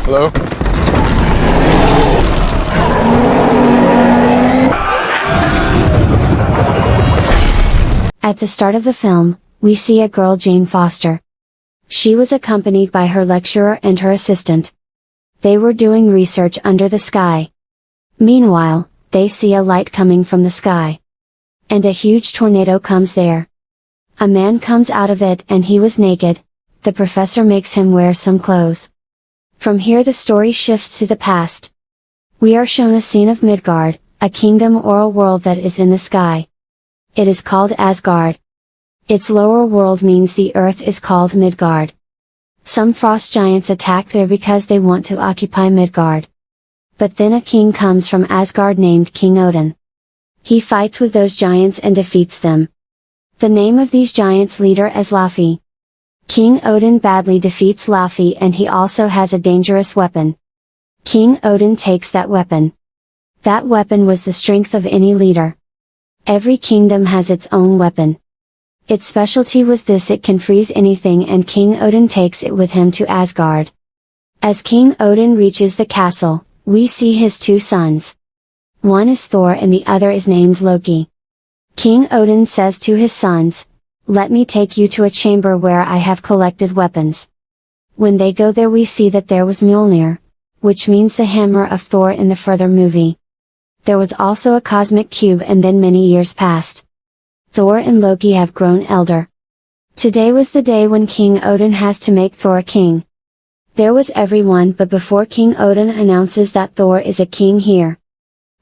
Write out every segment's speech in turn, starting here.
Hello? At the start of the film, we see a girl, Jane Foster. She was accompanied by her lecturer and her assistant. They were doing research under the sky. Meanwhile, they see a light coming from the sky. And a huge tornado comes there. A man comes out of it and he was naked. The professor makes him wear some clothes. From here the story shifts to the past. We are shown a scene of Midgard, a kingdom or a world that is in the sky. It is called Asgard. Its lower world means the earth is called Midgard. Some frost giants attack there because they want to occupy Midgard. But then a king comes from Asgard named King Odin. He fights with those giants and defeats them. The name of these giants' leader is Loki. King Odin badly defeats Loki and he also has a dangerous weapon. King Odin takes that weapon. That weapon was the strength of any leader. Every kingdom has its own weapon. Its specialty was this: it can freeze anything, and King Odin takes it with him to Asgard. As King Odin reaches the castle, we see his two sons. One is Thor and the other is named Loki. King Odin says to his sons, "Let me take you to a chamber where I have collected weapons." When they go there we see that there was Mjolnir, which means the hammer of Thor in the further movie. There was also a cosmic cube, and then many years passed. Thor and Loki have grown elder. Today was the day when King Odin has to make Thor king. There was everyone, but before King Odin announces that Thor is a king here,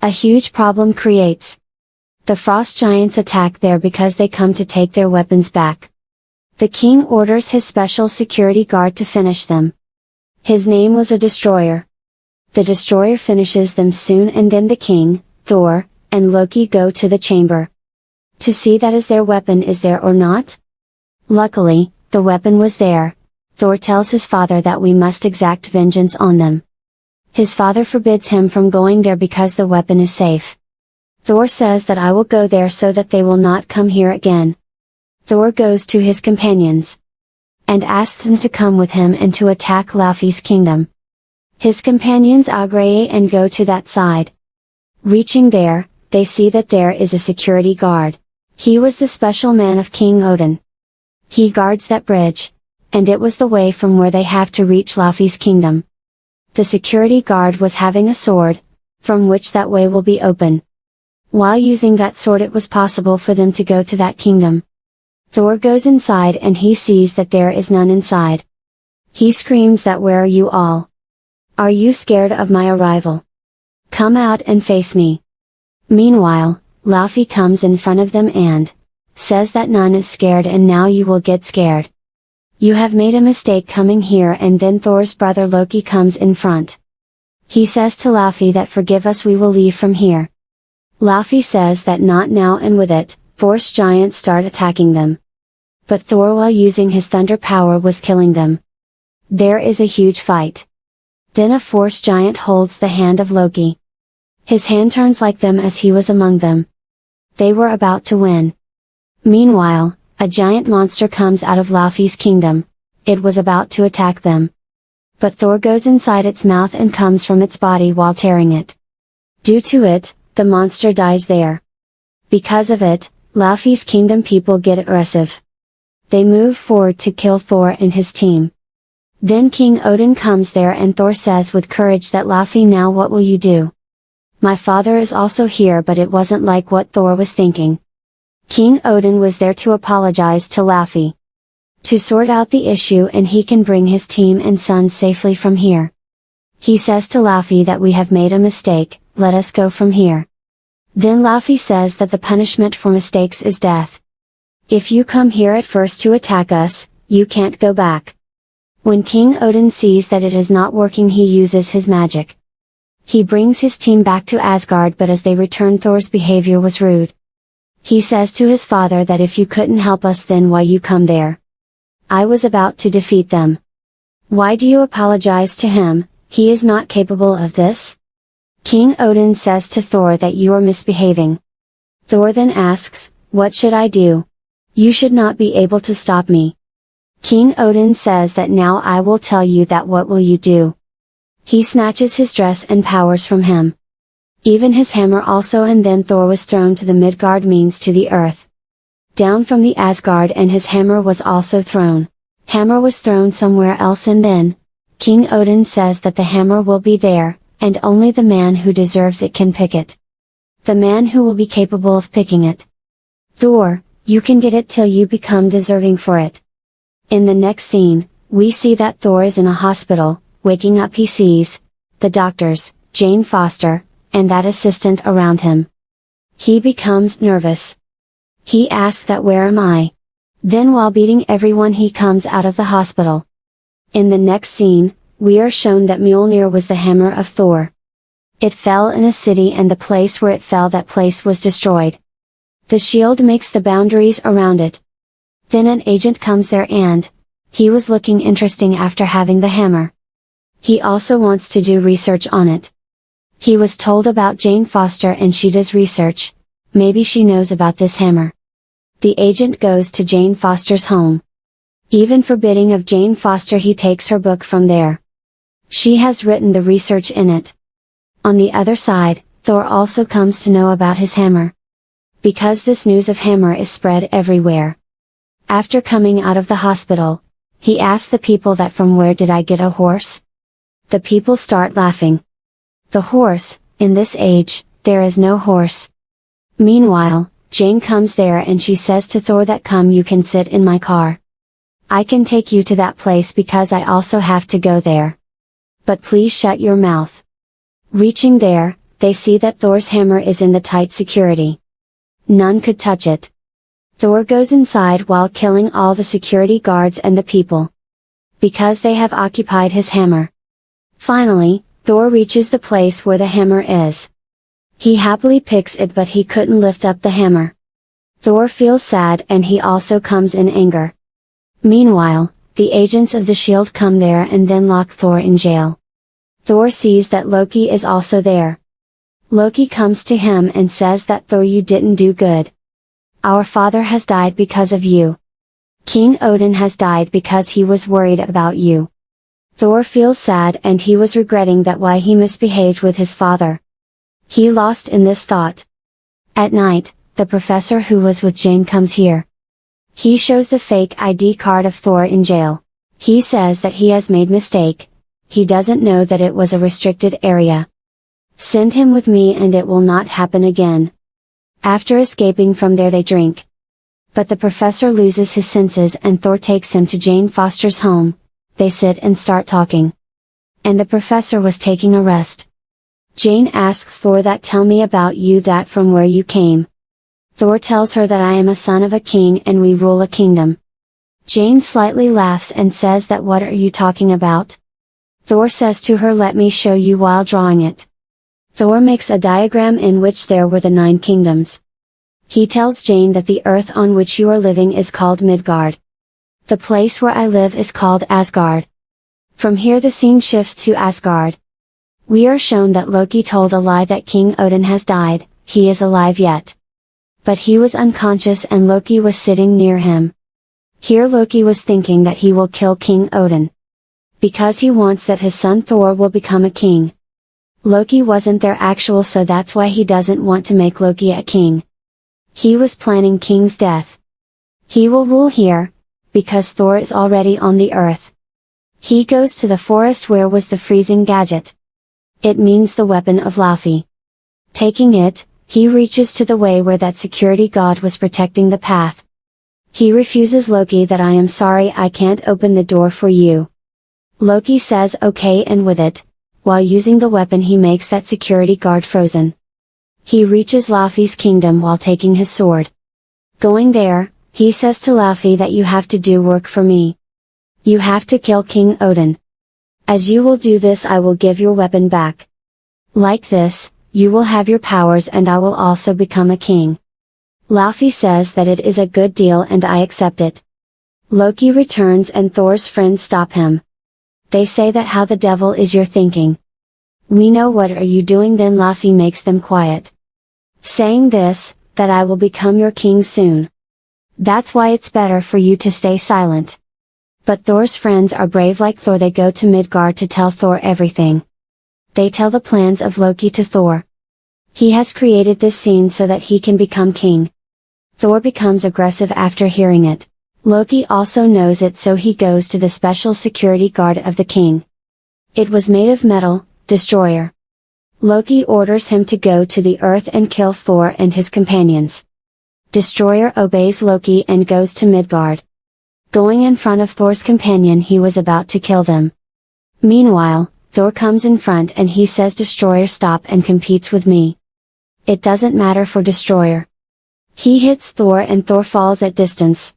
a huge problem creates. The frost giants attack there because they come to take their weapons back. The king orders his special security guard to finish them. His name was a destroyer. The destroyer finishes them soon, and then the king, Thor, and Loki go to the chamber to see that is their weapon is there or not. Luckily, the weapon was there. Thor tells his father that we must exact vengeance on them. His father forbids him from going there because the weapon is safe. Thor says that I will go there so that they will not come here again. Thor goes to his companions and asks them to come with him and to attack Loki's kingdom. His companions agree and go to that side. Reaching there, they see that there is a security guard. He was the special man of King Odin. He guards that bridge, and it was the way from where they have to reach Loki's kingdom. The security guard was having a sword, from which that way will be open. While using that sword it was possible for them to go to that kingdom. Thor goes inside and he sees that there is none inside. He screams that where are you all? Are you scared of my arrival? Come out and face me. Meanwhile, Loki comes in front of them and says that none is scared, and now you will get scared. You have made a mistake coming here. And then Thor's brother Loki comes in front. He says to Loki that forgive us, we will leave from here. Loki says that not now, and with it, forest giants start attacking them. But Thor, while using his thunder power, was killing them. There is a huge fight. Then a forest giant holds the hand of Loki. His hand turns like them as he was among them. They were about to win. Meanwhile, a giant monster comes out of Loki's kingdom. It was about to attack them. But Thor goes inside its mouth and comes from its body while tearing it. Due to it, the monster dies there. Because of it, Loki's kingdom people get aggressive. They move forward to kill Thor and his team. Then King Odin comes there and Thor says with courage that Loki, now what will you do? My father is also here, but it wasn't like what Thor was thinking. King Odin was there to apologize to Loki, to sort out the issue, and he can bring his team and sons safely from here. He says to Loki that we have made a mistake, let us go from here. Then Loki says that the punishment for mistakes is death. If you come here at first to attack us, you can't go back. When King Odin sees that it is not working, he uses his magic. He brings his team back to Asgard, but as they return, Thor's behavior was rude. He says to his father that if you couldn't help us, then why you come there? I was about to defeat them. Why do you apologize to him? He is not capable of this? King Odin says to Thor that you are misbehaving. Thor then asks, what should I do? You should not be able to stop me. King Odin says that now I will tell you that what will you do? He snatches his dress and powers from him. Even his hammer also, and then Thor was thrown to the Midgard, means to the earth. Down from the Asgard, and his hammer was also thrown. Hammer was thrown somewhere else, and then King Odin says that the hammer will be there, and only the man who deserves it can pick it. The man who will be capable of picking it. Thor, you can get it till you become deserving for it. In the next scene, we see that Thor is in a hospital. Waking up, he sees the doctors, Jane Foster, and that assistant around him. He becomes nervous. He asks that where am I? Then while beating everyone, he comes out of the hospital. In the next scene, we are shown that Mjolnir was the hammer of Thor. It fell in a city, and the place where it fell, that place was destroyed. The shield makes the boundaries around it. Then an agent comes there, and he was looking interesting after having the hammer. He also wants to do research on it. He was told about Jane Foster, and she does research. Maybe she knows about this hammer. The agent goes to Jane Foster's home. Even forbidding of Jane Foster, he takes her book from there. She has written the research in it. On the other side, Thor also comes to know about his hammer. Because this news of hammer is spread everywhere. After coming out of the hospital, he asks the people that from where did I get a horse? The people start laughing. The horse, in this age, there is no horse. Meanwhile, Jane comes there, and she says to Thor that come, you can sit in my car. I can take you to that place because I also have to go there. But please shut your mouth. Reaching there, they see that Thor's hammer is in the tight security. None could touch it. Thor goes inside while killing all the security guards and the people. Because they have occupied his hammer. Finally, Thor reaches the place where the hammer is. He happily picks it, but he couldn't lift up the hammer. Thor feels sad, and he also comes in anger. Meanwhile, the agents of the shield come there and then lock Thor in jail. Thor sees that Loki is also there. Loki comes to him and says that Thor, you didn't do good. Our father has died because of you. King Odin has died because he was worried about you. Thor feels sad, and he was regretting that why he misbehaved with his father. He lost in this thought. At night, the professor who was with Jane comes here. He shows the fake ID card of Thor in jail. He says that he has made mistake. He doesn't know that it was a restricted area. Send him with me and it will not happen again. After escaping from there, they drink. But the professor loses his senses, and Thor takes him to Jane Foster's home. They sit and start talking. And the professor was taking a rest. Jane asks Thor that tell me about you, that from where you came. Thor tells her that I am a son of a king and we rule a kingdom. Jane slightly laughs and says that what are you talking about? Thor says to her, let me show you, while drawing it. Thor makes a diagram in which there were the 9 kingdoms. He tells Jane that the earth on which you are living is called Midgard. The place where I live is called Asgard. From here the scene shifts to Asgard. We are shown that Loki told a lie that King Odin has died. He is alive yet. But he was unconscious and Loki was sitting near him. Here Loki was thinking that he will kill King Odin. Because he wants that his son Thor will become a king. Loki wasn't there actual, so that's why he doesn't want to make Loki a king. He was planning King's death. He will rule here, because Thor is already on the earth. He goes to the forest where was the freezing gadget. It means the weapon of Laufey. Taking it, he reaches to the way where that security god was protecting the path. He refuses Loki that I am sorry, I can't open the door for you. Loki says okay, and with it, while using the weapon, he makes that security guard frozen. He reaches Laufey's kingdom while taking his sword. Going there, he says to Laufey that you have to do work for me. You have to kill King Odin. As you will do this, I will give your weapon back. Like this, you will have your powers and I will also become a king. Laufey says that it is a good deal and I accept it. Loki returns and Thor's friends stop him. They say that how the devil is your thinking? We know what are you doing. Then Laufey makes them quiet. Saying this, that I will become your king soon. That's why it's better for you to stay silent. But Thor's friends are brave like Thor. They go to Midgard to tell Thor everything. they tell the plans of Loki to Thor. He has created this scene so that he can become king. Thor becomes aggressive after hearing it. Loki also knows it, so he goes to the special security guard of the king. It was made of metal, destroyer. Loki orders him to go to the earth and kill Thor and his companions. Destroyer obeys Loki and goes to Midgard. Going in front of Thor's companion, he was about to kill them. Meanwhile, Thor comes in front and he says, Destroyer, stop and competes with me. It doesn't matter for Destroyer. He hits Thor and Thor falls at distance.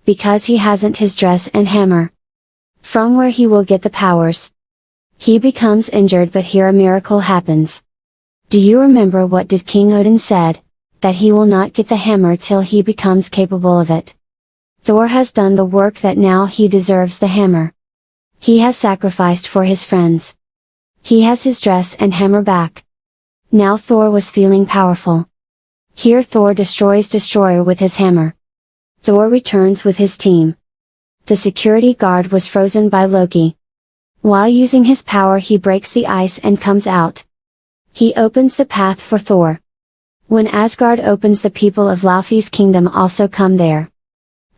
Because he hasn't his dress and hammer, from where he will get the powers. He becomes injured, but here a miracle happens. Do you remember what did King Odin said? That he will not get the hammer till he becomes capable of it. Thor has done the work that now he deserves the hammer. He has sacrificed for his friends. He has his dress and hammer back. Now Thor was feeling powerful. Here Thor destroys Destroyer with his hammer. Thor returns with his team. The security guard was frozen by Loki. While using his power, he breaks the ice and comes out. He opens the path for Thor. When Asgard opens, the people of Laufey's kingdom also come there.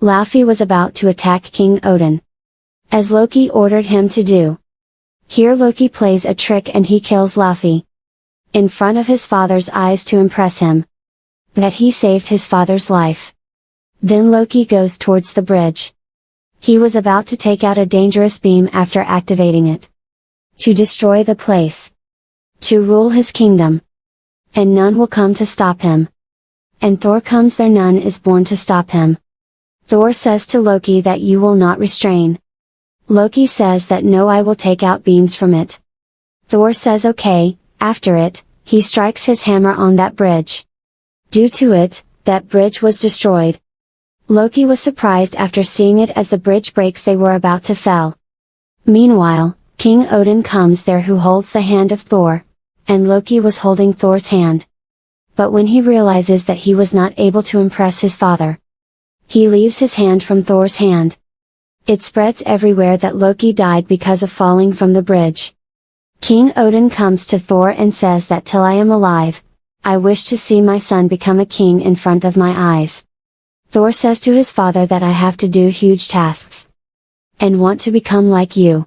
Laufey was about to attack King Odin, as Loki ordered him to do. Here Loki plays a trick and he kills Laufey in front of his father's eyes to impress him that he saved his father's life. Then Loki goes towards the bridge. He was about to take out a dangerous beam after activating it to destroy the place, to rule his kingdom. And none will come to stop him. And Thor comes there, none is born to stop him. Thor says to Loki that you will not restrain. Loki says that no, I will take out beams from it. Thor says okay. After it, he strikes his hammer on that bridge. Due to it, that bridge was destroyed. Loki was surprised after seeing it. As the bridge breaks, they were about to fall. Meanwhile, King Odin comes there, who holds the hand of Thor, and Loki was holding Thor's hand. But when he realizes that he was not able to impress his father, he leaves his hand from Thor's hand. It spreads everywhere that Loki died because of falling from the bridge. King Odin comes to Thor and says that till I am alive, I wish to see my son become a king in front of my eyes. Thor says to his father that I have to do huge tasks, and want to become like you.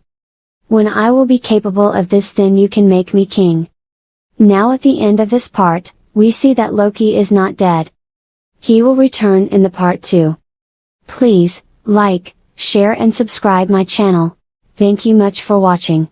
When I will be capable of this, then you can make me king. Now at the end of this part, we see that Loki is not dead. He will return in the part 2. Please, like, share and subscribe my channel. Thank you much for watching.